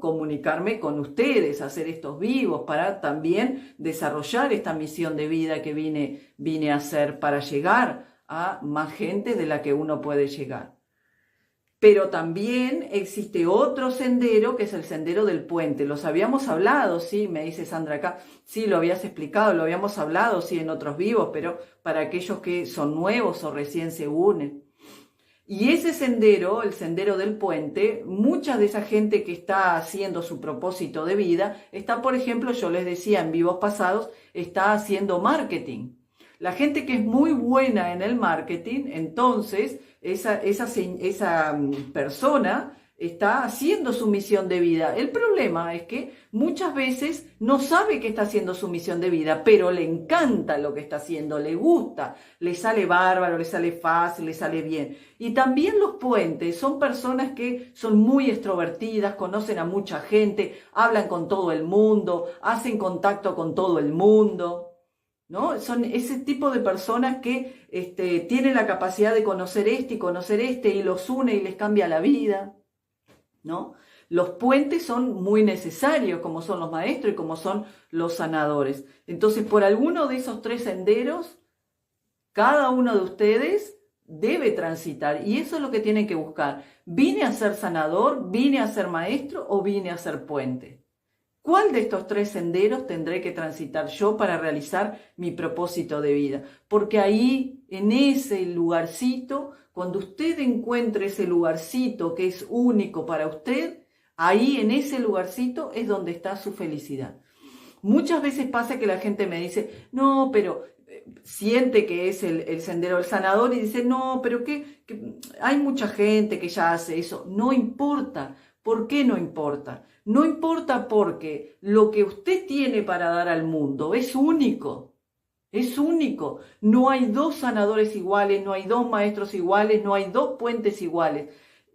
comunicarme con ustedes, hacer estos vivos para también desarrollar esta misión de vida que vine a hacer para llegar a más gente de la que uno puede llegar. Pero también existe otro sendero que es el sendero del puente. Los habíamos hablado, sí, me dice Sandra acá. Sí, lo habías explicado, lo habíamos hablado, sí, en otros vivos, pero para aquellos que son nuevos o recién se unen. Y ese sendero, el sendero del puente, mucha de esa gente que está haciendo su propósito de vida, está, por ejemplo, yo les decía en vivos pasados, está haciendo marketing. La gente que es muy buena en el marketing, entonces esa persona está haciendo su misión de vida. El problema es que muchas veces no sabe que está haciendo su misión de vida, pero le encanta lo que está haciendo, le gusta, le sale bárbaro, le sale fácil, le sale bien. Y también los puentes son personas que son muy extrovertidas, conocen a mucha gente, hablan con todo el mundo, hacen contacto con todo el mundo, ¿no? Son ese tipo de personas que tienen la capacidad de conocer y conocer y los une y les cambia la vida, ¿no? Los puentes son muy necesarios, como son los maestros y como son los sanadores. Entonces, por alguno de esos 3 senderos, cada uno de ustedes debe transitar, y eso es lo que tienen que buscar. ¿Vine a ser sanador, vine a ser maestro o vine a ser puente? ¿Cuál de estos 3 senderos tendré que transitar yo para realizar mi propósito de vida? Porque ahí, en ese lugarcito, cuando usted encuentre ese lugarcito que es único para usted, ahí en ese lugarcito es donde está su felicidad. Muchas veces pasa que la gente me dice, no, pero siente que es el sendero del sanador y dice, no, pero que hay mucha gente que ya hace eso. No importa. ¿Por qué no importa? No importa porque lo que usted tiene para dar al mundo es único. Es único. No hay 2 sanadores iguales, no hay 2 maestros iguales, no hay 2 puentes iguales.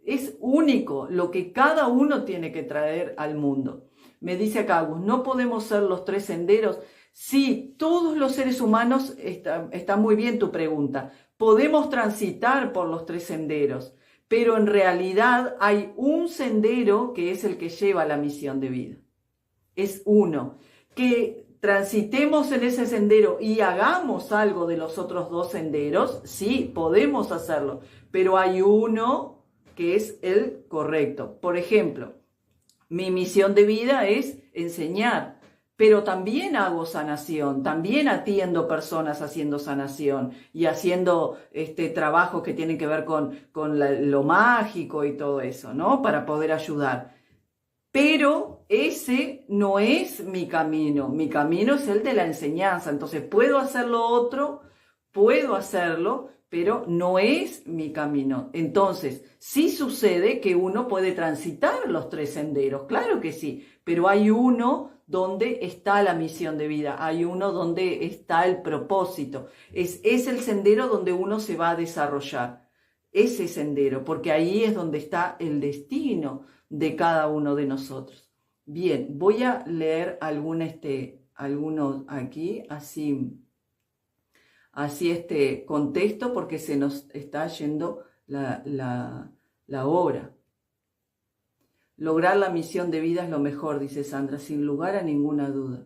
Es único lo que cada uno tiene que traer al mundo. Me dice acá Agus, ¿no podemos ser los 3 senderos? Sí, todos los seres humanos, está muy bien tu pregunta, podemos transitar por los 3 senderos. Pero en realidad hay un sendero que es el que lleva a la misión de vida. Es uno. Que transitemos en ese sendero y hagamos algo de los otros 2 senderos, sí, podemos hacerlo, pero hay uno que es el correcto. Por ejemplo, mi misión de vida es enseñar, pero también hago sanación, también atiendo personas haciendo sanación y haciendo trabajos que tienen que ver con lo mágico y todo eso, ¿no? Para poder ayudar. Pero ese no es mi camino es el de la enseñanza. Entonces puedo hacer lo otro, puedo hacerlo, pero no es mi camino. Entonces, sí sucede que uno puede transitar los 3 senderos, claro que sí, pero hay uno donde está la misión de vida, hay uno donde está el propósito. Es el sendero donde uno se va a desarrollar, ese sendero, porque ahí es donde está el destino de cada uno de nosotros. Bien, voy a leer algunos aquí, así así este contexto porque se nos está yendo la hora. Lograr la misión de vida es lo mejor, dice Sandra, sin lugar a ninguna duda.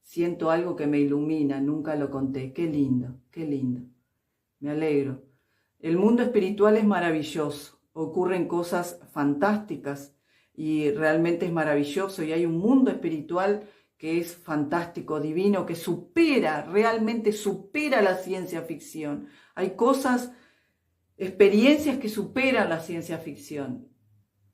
Siento algo que me ilumina, nunca lo conté. Qué lindo, qué lindo. Me alegro. El mundo espiritual es maravilloso, ocurren cosas fantásticas y realmente es maravilloso y hay un mundo espiritual que es fantástico, divino, que supera, realmente supera la ciencia ficción. Hay cosas, experiencias que superan la ciencia ficción.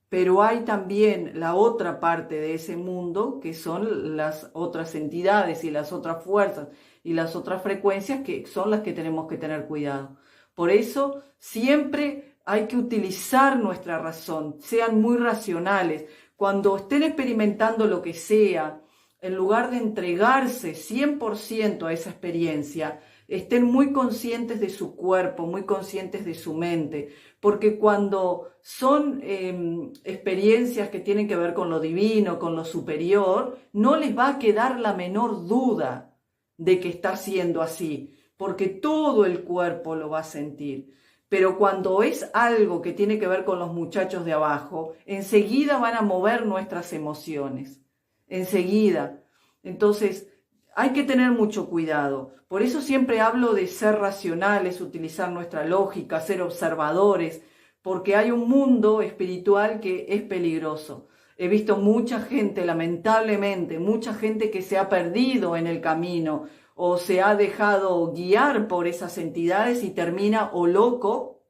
Pero hay también la otra parte de ese mundo, que son las otras entidades y las otras fuerzas y las otras frecuencias, que son las que tenemos que tener cuidado. Por eso siempre hay que utilizar nuestra razón, sean muy racionales. Cuando estén experimentando lo que sea, en lugar de entregarse 100% a esa experiencia, estén muy conscientes de su cuerpo, muy conscientes de su mente, porque cuando son experiencias que tienen que ver con lo divino, con lo superior, no les va a quedar la menor duda de que está siendo así, porque todo el cuerpo lo va a sentir. Pero cuando es algo que tiene que ver con los muchachos de abajo, enseguida van a mover nuestras emociones, enseguida. Entonces, hay que tener mucho cuidado. Por eso siempre hablo de ser racionales, utilizar nuestra lógica, ser observadores, porque hay un mundo espiritual que es peligroso. He visto mucha gente, lamentablemente, mucha gente que se ha perdido en el camino o se ha dejado guiar por esas entidades y termina o loco,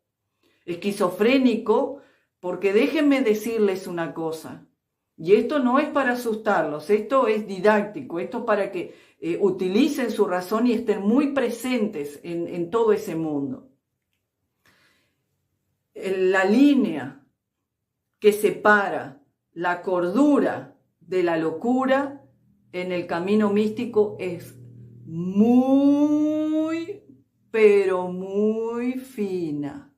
esquizofrénico, porque déjenme decirles una cosa. Y esto no es para asustarlos, esto es didáctico, esto es para que utilicen su razón y estén muy presentes en todo ese mundo. La línea que separa la cordura de la locura en el camino místico es muy, pero muy fina.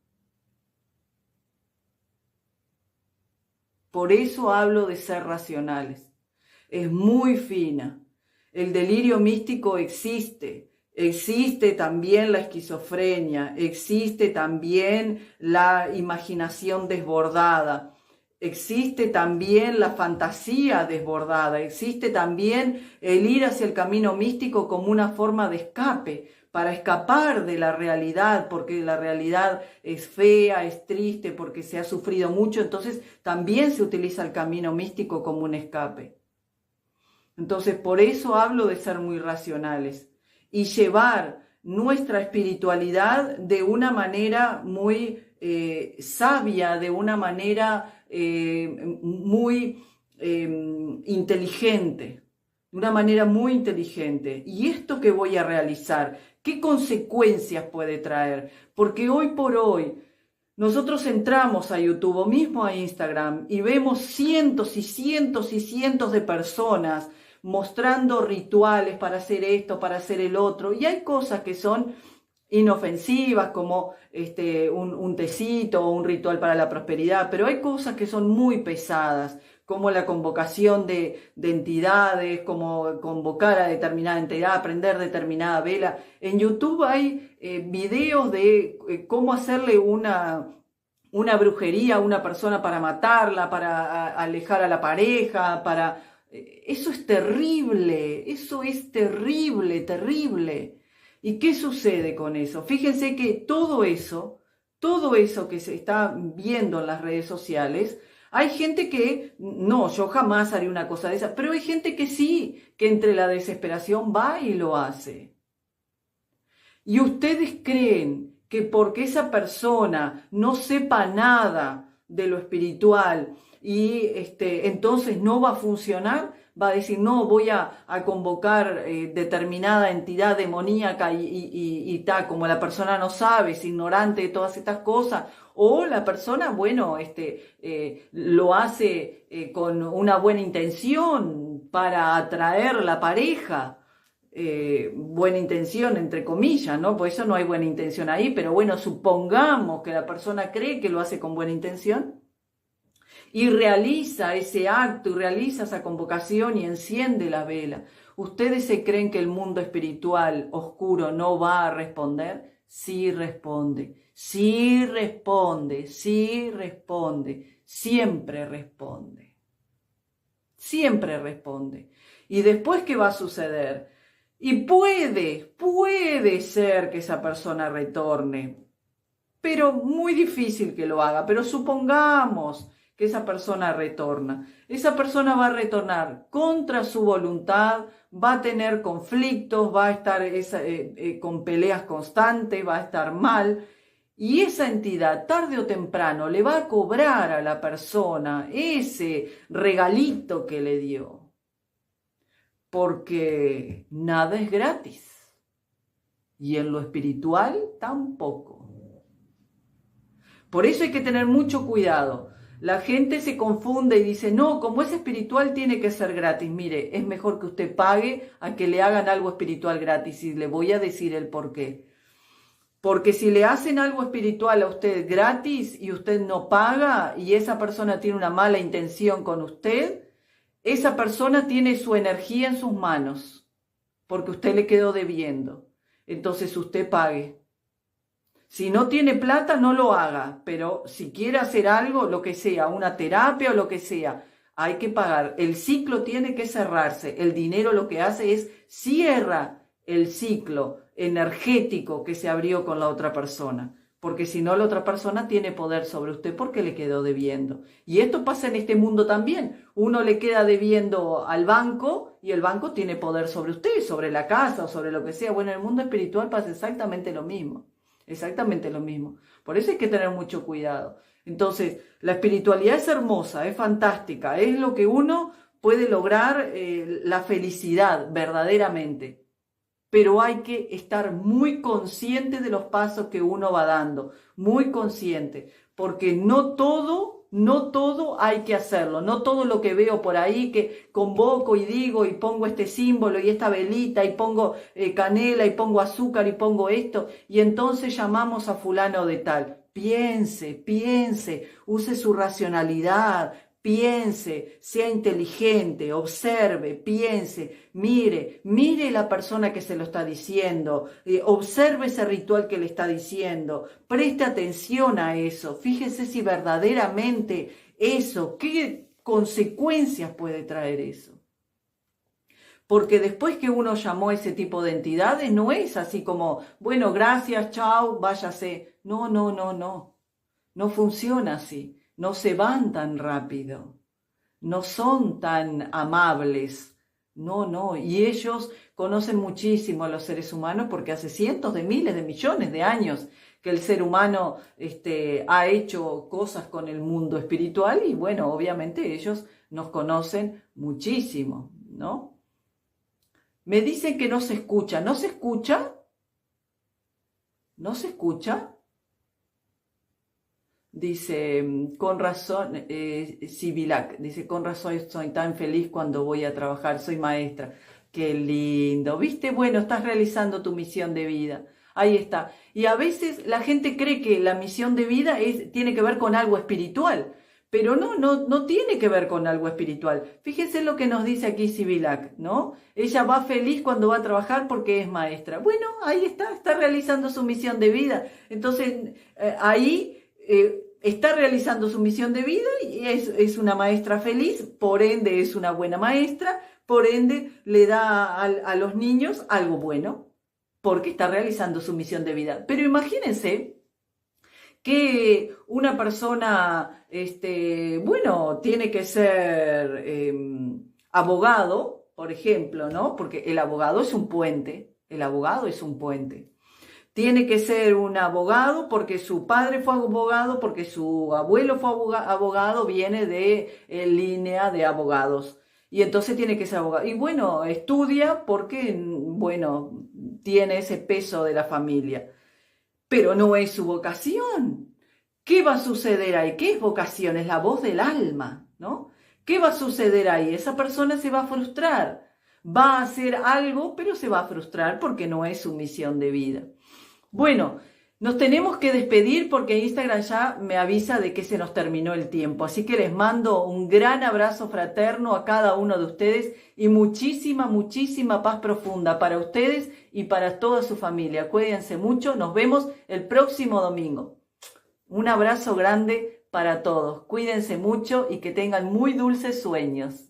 Por eso hablo de ser racionales. Es muy fina. El delirio místico existe. Existe también la esquizofrenia. Existe también la imaginación desbordada. Existe también la fantasía desbordada. Existe también el ir hacia el camino místico como una forma de escape, para escapar de la realidad, porque la realidad es fea, es triste, porque se ha sufrido mucho, entonces también se utiliza el camino místico como un escape. Entonces, por eso hablo de ser muy racionales y llevar nuestra espiritualidad de una manera muy sabia, de una manera muy inteligente. De una manera muy inteligente. ¿Y esto que voy a realizar? ¿Qué consecuencias puede traer? Porque hoy por hoy nosotros entramos a YouTube o mismo a Instagram y vemos cientos y cientos y cientos de personas mostrando rituales para hacer esto, para hacer el otro. Y hay cosas que son inofensivas como un tecito o un ritual para la prosperidad, pero hay cosas que son muy pesadas, como la convocación de entidades, como convocar a determinada entidad, aprender determinada vela. En YouTube hay videos de cómo hacerle una brujería a una persona para matarla, para alejar a la pareja, para... Eso es terrible, terrible. ¿Y qué sucede con eso? Fíjense que todo eso que se está viendo en las redes sociales, hay gente que, no, yo jamás haré una cosa de esa, pero hay gente que sí, que entre la desesperación va y lo hace. ¿Y ustedes creen que porque esa persona no sepa nada de lo espiritual y entonces no va a funcionar? Va a decir, no, voy a convocar determinada entidad demoníaca y tal, como la persona no sabe, es ignorante de todas estas cosas, o la persona, bueno, lo hace con una buena intención para atraer la pareja, buena intención entre comillas, ¿no? Por eso no hay buena intención ahí, pero bueno, supongamos que la persona cree que lo hace con buena intención. y realiza ese acto y realiza esa convocación y enciende la vela, ¿ustedes se creen que el mundo espiritual oscuro no va a responder? Sí responde, sí responde, sí responde, siempre responde. Siempre responde. ¿Y después qué va a suceder? Y puede ser que esa persona retorne, pero muy difícil que lo haga, pero supongamos que esa persona retorna. Esa persona va a retornar contra su voluntad, va a tener conflictos, va a estar con peleas constantes, va a estar mal. Y esa entidad, tarde o temprano, le va a cobrar a la persona ese regalito que le dio. Porque nada es gratis. Y en lo espiritual tampoco. Por eso hay que tener mucho cuidado. La gente se confunde y dice, no, como es espiritual tiene que ser gratis. Mire, es mejor que usted pague a que le hagan algo espiritual gratis. Y le voy a decir el por qué. Porque si le hacen algo espiritual a usted gratis y usted no paga y esa persona tiene una mala intención con usted, esa persona tiene su energía en sus manos porque usted le quedó debiendo. Entonces usted pague. Si no tiene plata, no lo haga, pero si quiere hacer algo, lo que sea, una terapia o lo que sea, hay que pagar. El ciclo tiene que cerrarse. El dinero lo que hace es cierra el ciclo energético que se abrió con la otra persona. Porque si no, la otra persona tiene poder sobre usted porque le quedó debiendo. Y esto pasa en este mundo también. Uno le queda debiendo al banco y el banco tiene poder sobre usted, sobre la casa o sobre lo que sea. Bueno, en el mundo espiritual pasa exactamente lo mismo. Exactamente lo mismo. Por eso hay que tener mucho cuidado. Entonces, la espiritualidad es hermosa, es fantástica, es lo que uno puede lograr la felicidad verdaderamente. Pero hay que estar muy consciente de los pasos que uno va dando, muy consciente, porque no todo hay que hacerlo, no todo lo que veo por ahí que convoco y digo y pongo este símbolo y esta velita y pongo canela y pongo azúcar y pongo esto y entonces llamamos a fulano de tal. Piense, use su racionalidad, piense, sea inteligente, observe, piense, mire la persona que se lo está diciendo, observe ese ritual que le está diciendo, preste atención a eso, fíjese si verdaderamente eso, qué consecuencias puede traer eso. Porque después que uno llamó a ese tipo de entidades, no es así como, bueno, gracias, chao, váyase. No funciona así. No se van tan rápido, no son tan amables, no, y ellos conocen muchísimo a los seres humanos porque hace cientos de miles de millones de años que el ser humano ha hecho cosas con el mundo espiritual y bueno, obviamente ellos nos conocen muchísimo, ¿no? Me dicen que no se escucha, ¿no se escucha? ¿No se escucha? Dice, con razón, Sibilac, dice, con razón soy tan feliz cuando voy a trabajar, soy maestra. Qué lindo, ¿viste? Bueno, estás realizando tu misión de vida. Ahí está. Y a veces la gente cree que la misión de vida tiene que ver con algo espiritual, pero no tiene que ver con algo espiritual. Fíjense lo que nos dice aquí Sibilac, ¿no? Ella va feliz cuando va a trabajar porque es maestra. Bueno, ahí está realizando su misión de vida. Entonces, ahí... está realizando su misión de vida y es una maestra feliz, por ende es una buena maestra, por ende le da a los niños algo bueno, porque está realizando su misión de vida. Pero imagínense que una persona, tiene que ser abogado, por ejemplo, ¿no? Porque el abogado es un puente, Tiene que ser un abogado porque su padre fue abogado, porque su abuelo fue abogado, viene de línea de abogados. Y entonces tiene que ser abogado. Y bueno, estudia porque, bueno, tiene ese peso de la familia. Pero no es su vocación. ¿Qué va a suceder ahí? ¿Qué es vocación? Es la voz del alma, ¿no? ¿Qué va a suceder ahí? Esa persona se va a frustrar. Va a hacer algo, pero se va a frustrar porque no es su misión de vida. Bueno, Nos tenemos que despedir porque Instagram ya me avisa de que se nos terminó el tiempo. Así que les mando un gran abrazo fraterno a cada uno de ustedes y muchísima, muchísima paz profunda para ustedes y para toda su familia. Cuídense mucho. Nos vemos el próximo domingo. Un abrazo grande para todos. Cuídense mucho y que tengan muy dulces sueños.